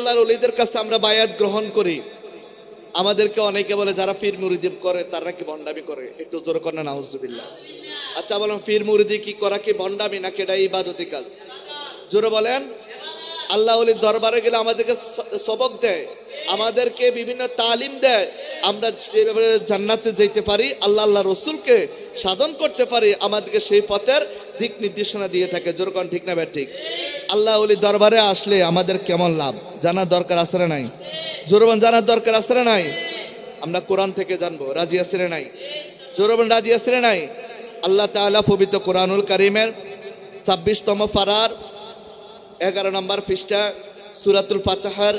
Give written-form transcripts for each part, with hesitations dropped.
আল্লাহর ওলিদের কাছে আমরা বায়াত গ্রহণ করি, আমাদেরকে অনেকে বলে যারা পীর মুরিদি করে তারা কি ভণ্ডামি করে? একটু জোরে করেন না নাউজুবিল্লাহ। আচ্ছা বলেন, পীর মুরিদি কি করা কি ভণ্ডামি নাকি এটা ইবাদতি কাজ? জোরে বলেন। আল্লাহ ওলির দরবারে গেলে আমাদেরকে সবক দেয়, আমাদেরকে বিভিন্ন তালিম দেয়, আমরা যেভাবে জান্নাতে যেতে পারি, আল্লাহ রসুলকে সাধন করতে পারি, আমাদেরকে সেই পথের দিক নির্দেশনা দিয়ে থাকে। যেরকম ঠিক না ব্যাট ঠিক? আল্লাহ ওলির দরবারে আসলে আমাদের কেমন লাভ জানার দরকার আছে না নাই? জোরবান জানার দরকার আছে না নাই? আমরা কোরআন থেকে জানবো, রাজি আছে না নাই? জোরবান রাজি আছে না নাই? আল্লাহ তাআলা পবিত্র কোরআনুল কারীমের 26তম পারার 11 নম্বর পৃষ্ঠা সূরাতুল ফাতিহার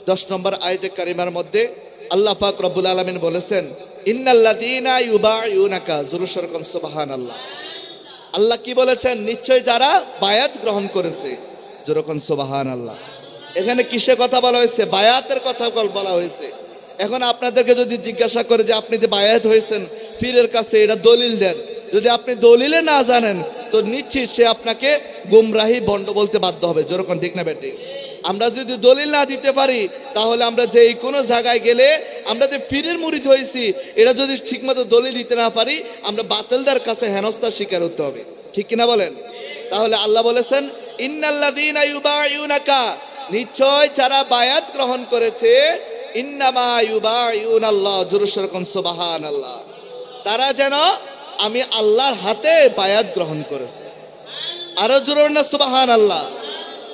10 নম্বর আয়াতে কারিমার মধ্যে আল্লাহ পাক রব্বুল আলামিন বলেছেন, ইন্নাল্লাযীনা ইউবাইউনাকা, যুরুশরকন সুবহানাল্লাহ। আল্লাহ কি বলেছেন? নিশ্চয় যারা বায়াত গ্রহণ করেছে। যেরকম সুবহানাল্লাহ। এখানে কিসের কথা বলা হয়েছে? বায়াতের কথা বলা হয়েছে। এখন আপনাদেরকে যদি জিজ্ঞাসা করে যে আপনি যে বায়াত হয়েছেন পীরের কাছে, এটা দলিল দেন। যদি আপনি দলিলে না জানেন তো নিশ্চিত সে আপনাকে গুমরাহি ভণ্ড বলতে বাধ্য হবে। যেরকম ঠিক না বেটি? আমরা যদি দলিল না দিতে পারি তাহলে আমরা যে কোনো জায়গায় গেলে আমরা যে পীরের মুরিদ হয়েছি এটা যদি ঠিকমতো দলিল দিতে না পারি, আমরা বাতিলদের কাছে হেনস্থার শিকার হতে হবে। ঠিক কিনা বলেন? তাহলে আল্লাহ বলেছেন, ইন্নাল্লাযীনা ইউবাইউনাকা, নিশ্চয় যারা বায়াত গ্রহণ করেছে, ইন্নামা ইউবাইউনাল্লাহ, যুরুশরকন সুবহানাল্লাহ, তারা যেন আমি আল্লাহর হাতে বায়াত গ্রহণ করেছে। আরো জোরে না সুবহানাল্লাহ।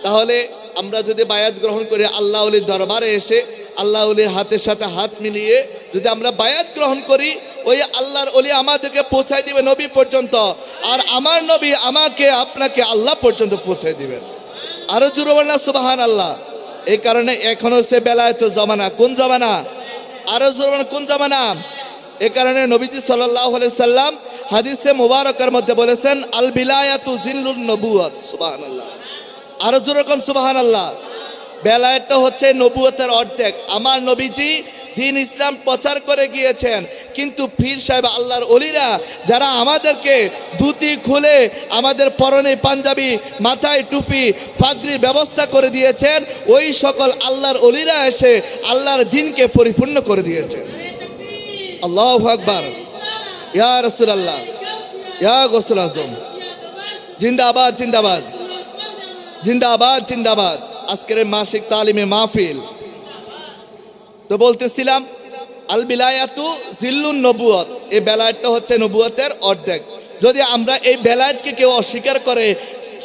তাহলে আমরা যদি বায়াত গ্রহণ করি, আল্লাহ ওলির দরবারে এসে আল্লাহ ওলির হাতের সাথে হাত মিলিয়ে যদি আমরা বায়াত গ্রহণ করি, ওই আল্লাহর ওলি আমাদেরকে পৌঁছায় দিবে নবী পর্যন্ত, আর আমার নবী আমাকে আপনাকে আল্লাহ পর্যন্ত পৌঁছায় দিবেন। আরো জোরে না সুবহানাল্লাহ। এই কারণে এখন হচ্ছে বেলায়েতের জামানা। কোন জামানা? আরো জোরে কোন জামানা? এই কারণে নবীজি সাল্লাল্লাহু আলাইহি সাল্লাম হাদিসে মুবারকার মধ্যে বলেছেন, আল বিলায়াতু জিল্লুন নবুওয়াত। সুবহানাল্লাহ। আরো জোরে কোন সুবহানাল্লাহ। বেলায়েতটা হচ্ছে নবুয়তের অর্ধেক। আমার নবীজি দ্বীন ইসলাম প্রচার করে গিয়েছেন, কিন্তু পীর সাহেব আল্লাহর ওলিরা যারা আমাদেরকে ধুতি খুলে আমাদের পরনে পাঞ্জাবি, মাথায় টুপি, পাগড়ির ব্যবস্থা করে দিয়েছেন, ওই সকল আল্লাহর ওলিরা এসে আল্লাহর দ্বীনকে পরিপূর্ণ করে দিয়েছেন। আল্লাহু আকবার। ইয়া রাসূলুল্লাহ, ইয়া গৌসুল আজম, জিন্দাবাদ জিন্দাবাদ জিন্দাবাদ জিন্দাবাদ। আজকের মাসিক তালিমে মাহফিল তো বলতেছিলাম, আল বিলায়াতু জিল্লুন নবুয়ত, এই বেলায়েতটা হচ্ছে নবুয়তের অর্ধেক। যদি আমরা এই বেলায়েতকে কেউ অস্বীকার করে,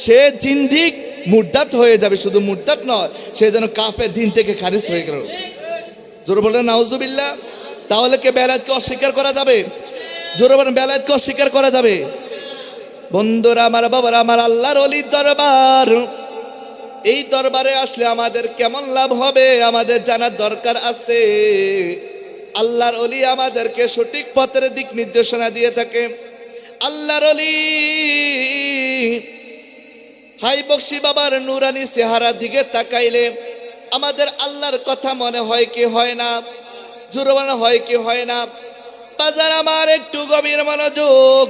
সে জিন্দিক মুরতাদ হয়ে যাবে। শুধু মুরতাদ নয়, সে যেন কাফের দিন থেকে খারিজ হয়ে গেল। জোরে বলেন নাউজুবিল্লাহ। তাহলে কে বেলায়েতকে অস্বীকার করা যাবে? জোরে বলেন, বেলায়েতকে অস্বীকার করা যাবে? বন্ধুরা আমার, বাবারা আমার, আল্লাহর ওলির দরবার, এই দরবারে আসলে আমাদের কেমন লাভ হবে আমাদের জানার দরকার আছে। আল্লাহর ওলি আমাদেরকে সঠিক পথের দিক নির্দেশনা দিয়ে থাকে। আল্লাহর ওলি হাই বক্সি বাবার নুরানি চেহারার দিকে তাকাইলে আমাদের আল্লাহর কথা মনে হয় কি হয় না? জোরবানা হয় কি হয় না? বাজার আমার একটু গভীর মনোযোগ।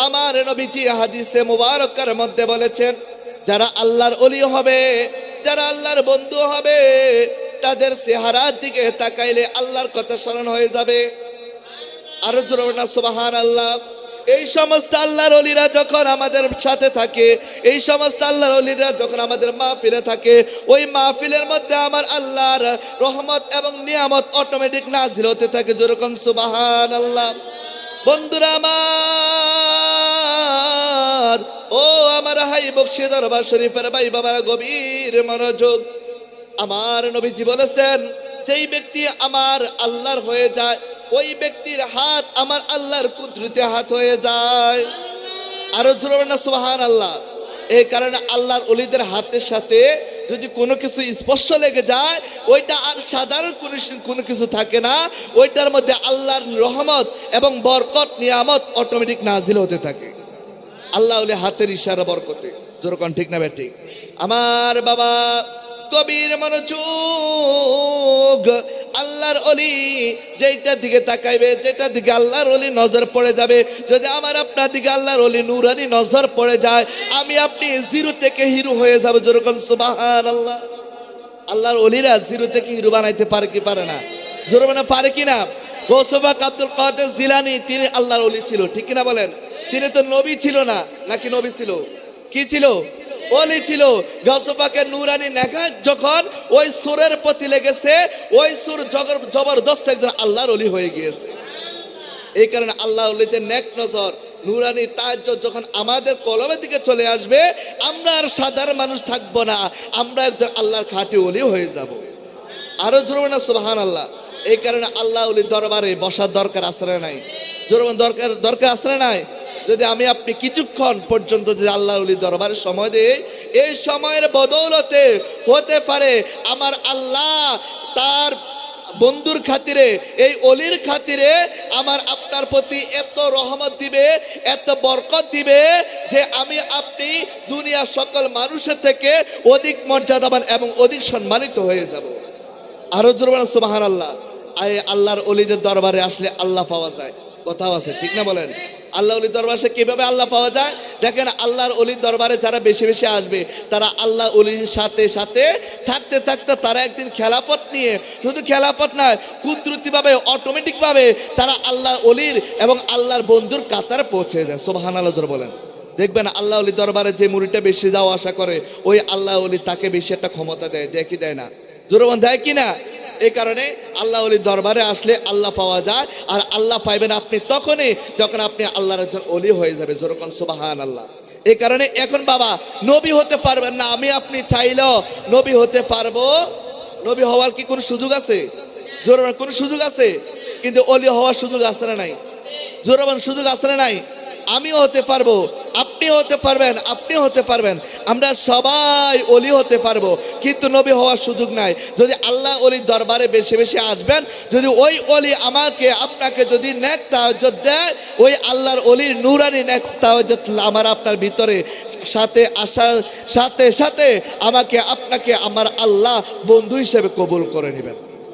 আমার নবীজি হাদিসে মুবারকার মধ্যে বলেছেন, যারা আল্লাহর ওলি হবে, যারা আল্লাহর বন্ধু হবে, তাদের চেহারার দিকে তাকাইলে আল্লাহর কথা স্মরণ হয়ে যাবে। আরো জোরে না সুবহানাল্লাহ। এই সমস্ত আল্লাহর ওলিরা যখন আমাদের সাথে থাকে, এই সমস্ত আল্লাহর ওলিরা যখন আমাদের মাহফিলে থাকে, ওই মাহফিলের মধ্যে আমার আল্লাহর রহমত এবং নিয়ামত অটোমেটিক নাজিল হতে থাকে। যেরকম সুবহানাল্লাহ। বন্ধুরা আমার, ও আমার হাই বক্সি দরবার শরীফের ভাই বাবার, গভীর মনোযোগ। আমার নবীজি বলেছেন, যেই ব্যক্তি আমার আল্লাহর হয়ে যায়, ওই ব্যক্তির হাত আমার আল্লাহর কুদরতে হাত হয়ে যায়। আরো জোরে না সুবহানাল্লাহ। এই কারণে আল্লাহর ওলিদের হাতের সাথে যদি কোনো কিছু স্পর্শ লেগে যায়, ওইটা আর সাধারণ কোনো কিছু থাকে না, ওইটার মধ্যে আল্লাহর রহমত এবং বরকত নিয়ামত অটোমেটিক নাজিল হতে থাকে। আল্লাহ ওলি হাতের ইশারা বরকতে। যেরকম ঠিক না ঠিক? আমার বাবা, গভীর মনোযোগ। আল্লাহর ওলি যেটার দিকে তাকাইবে, যেটার দিকে আল্লাহর ওলি নজর পড়ে যাবে, যদি আমার আপনার দিকে আল্লাহর ওলি নূরানি নজর পড়ে যায়, আমি আপনি জিরো থেকে হিরো হয়ে যাবো। যেরকম সুবহানাল্লাহ। আল্লাহর ওলিরা জিরো থেকে হিরো বানাইতে পারে কি পারে না? জোরে মানে পারে কিনা? গৌসবাক আব্দুল কাদের জিলানী তিনি আল্লাহর ওলি ছিল, ঠিক কিনা বলেন? তিনি তো নবী ছিল না, নাকি নবী ছিল? কি ছিল? ওলি ছিল। গৌসবাকের নুরানি নেঘা যখন ওই সুরের প্রতি লেগেছে, ওই সুর জবরদস্ত একজন আল্লাহর ওলি হয়ে গিয়েছে। এই কারণে আল্লাহ ওলিদের নেক নজর নুরানি তাজ্জুদ যখন আমাদের কলমের দিকে চলে আসবে, আমরা আর সাধারণ মানুষ থাকবো না, আমরা একজন আল্লাহর খাঁটি ওলি হয়ে যাব। আরো জোরে না সুবহানাল্লাহ। এই কারণে আল্লাহ ওলির দরবারে বসার দরকার আছে না নাই? জোরে দরকার আছে না নাই? যদি আমি আপনি কিছুক্ষণ পর্যন্ত যদি আল্লাহ ওলির দরবারে সময় দেই, এই সময়ের বদৌলতে হতে পারে আমার আল্লাহ তার বন্ধুর খাতিরে, এই অলির খাতিরে আমার আপনার প্রতি এত রহমত দিবে, এত বরকত দিবে যে আমি আপনি দুনিয়ার সকল মানুষের থেকে অধিক মর্যাদাবান এবং অধিক সম্মানিত হয়ে যাব। আরো জোরে সুবহানাল্লাহ। আল্লাহর অলিদের দরবারে আসলে আল্লাহ পাওয়া যায়, কথাও আছে, ঠিক না বলেন? আল্লাহ অলির দরবারে কিভাবে আল্লাহ পাওয়া যায়? দেখেন, আল্লাহর অলির দরবারে যারা বেশি বেশি আসবে, তারা আল্লাহ অলির সাথে সাথে থাকতে থাকতে তারা একদিন খেলাফত নিয়ে, শুধু খেলাফত নয়, কুদরতিভাবে অটোমেটিকভাবে তারা আল্লাহর অলির এবং আল্লাহর বন্ধুর কাতারে পৌঁছে যায়। সুবহানাল্লাহ জোরে বলেন। দেখবেন আল্লাহ অলির দরবারে যে মুরিদটা বেশি যাওয়া আসা করে, ওই আল্লাহ অলি তাকে বেশি একটা ক্ষমতা দেয়, দেয় কি দেয় না? জোরে বলেন, দেয় কি না? এই কারণে আল্লাহ ওলির দরবারে আসলে আল্লাহ পাওয়া যায়। আর আল্লাহ পাইবেন আপনি তখনই যখন আপনি আল্লাহর একজন ওলি হয়ে যাবে। যেরকম সুবহানাল্লাহ। এই কারণে এখন বাবা নবী হতে পারবেন না, আমি আপনি চাইলেও নবী হতে পারবো? নবী হওয়ার কি কোনো সুযোগ আছে? জোরে কোনো সুযোগ আছে? কিন্তু ওলি হওয়ার সুযোগ আছে না নাই? জোরে সুযোগ আছে না নাই? আমিও হতে পারবো, আপনিও হতে পারবেন, আপনিও হতে পারবেন, আমরা সবাই ওলি হতে পারবো, কিন্তু নবী হওয়ার সুযোগ নাই। যদি আল্লাহ ওলির দরবারে বেশি বেশি আসবেন, যদি ওই ওলি আমাকে আপনাকে যদি নেক তাওয়াজ্জুদ দেয়, ওই আল্লাহর ওলির নূরানি নেক তাওয়াজ্জুদ আমার আপনার ভিতরে সাথে আসার সাথে সাথে আমাকে আপনাকে আমার আল্লাহ বন্ধু হিসেবে কবুল করে নেবেন।